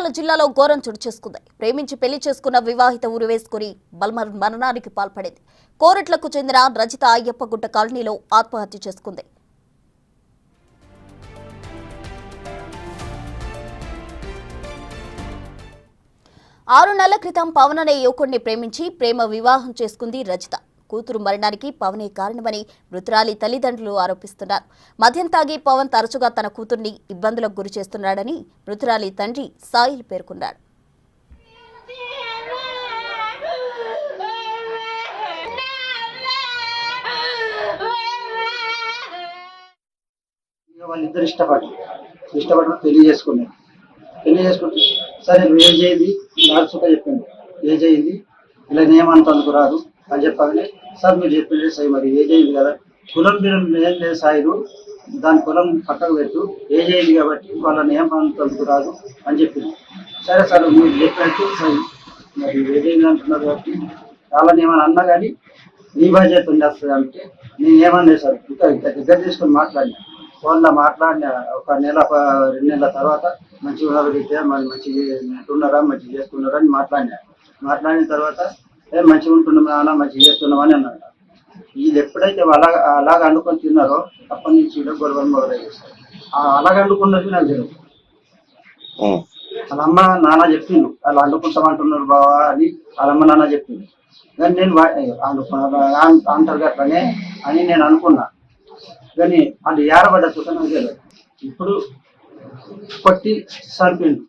నంద్యాల జిల్లాలో ఘోరం చోటు చేసుకుంది. ప్రేమించి పెళ్లి చేసుకున్న వివాహిత ఊరు వేసుకుని మరణానికి పాల్పడింది. కోరట్లకు చెందిన రజిత అయ్యప్పగుట్ట కాలనీలో ఆత్మహత్య చేసుకుంది. ఆరు నెలల క్రితం పవన్ అనే యువకుడిని ప్రేమించి ప్రేమ వివాహం చేసుకుంది రజిత. కూతురు మరణానికి పవనే కారణమని మృతురాలి తల్లిదండ్రులు ఆరోపిస్తున్నారు. మద్యం తాగి పవన్ తరచుగా తన కూతుర్ని ఇబ్బందులకు గురి చేస్తున్నాడని మృతురాలి తండ్రి సాయిల్ పేర్కొన్నాడు. వాళ్ళిద్దరు ఇష్టపడి పెళ్లి చేసుకుంటే సరే ఏజ్ అయింది నాలుసుగా చెప్పండి, ఏజ్ అయింది ఇలా నియమంతందుకు రాదు అని చెప్పగానే సార్ మీరు చెప్పండి సాయి మరి ఏజ్ అయింది కదా కులం బిలం ఏం లేదు సాయిలు దాని కులం పక్కకు పెట్టు, ఏజ్ అయింది కాబట్టి వాళ్ళ నియమంతందుకు రాదు అని చెప్పింది. సరే సార్ మీరు చెప్పినట్టు సాయి మరి ఏజ్ అయింది అంటున్నారు కాబట్టి వాళ్ళని ఏమైనా అన్నా కానీ నీ బాధ్యత ఉండేస్తుంది అంటే నేను ఏమన్నా సార్ ఇంకా దగ్గర తీసుకొని మాట్లాడినా. ఫోన్లో మాట్లాడిన ఒక నెల 2 నెలల తర్వాత మంచిగా ఉన్నదితే మరి మంచిగా ఉంటున్నారా మంచిగా చేస్తున్నారా అని మాట్లాడిన తర్వాత మంచిగా ఉంటున్నాం నాన్న మంచిగా చేస్తున్నామని అన్నాడు. వీళ్ళు ఎప్పుడైతే అలాగ అనుకొని తిన్నారో అప్పటి నుంచి గొడవలు మొదలయ్యేస్తారు. అలాగ అనుకున్నది నాకు తెలియదు. వాళ్ళ అమ్మ నాన్న చెప్పిండు వాళ్ళు అనుకుంటామంటున్నారు బావా అని వాళ్ళ అమ్మ నాన్న చెప్పిండు. కానీ నేను అంటారు అట్లనే అని నేను అనుకున్నా. కానీ వాళ్ళు ఏడబడ్డ చూసాను తెలియదు. ఇప్పుడు కొట్టి చనిపోయిండు.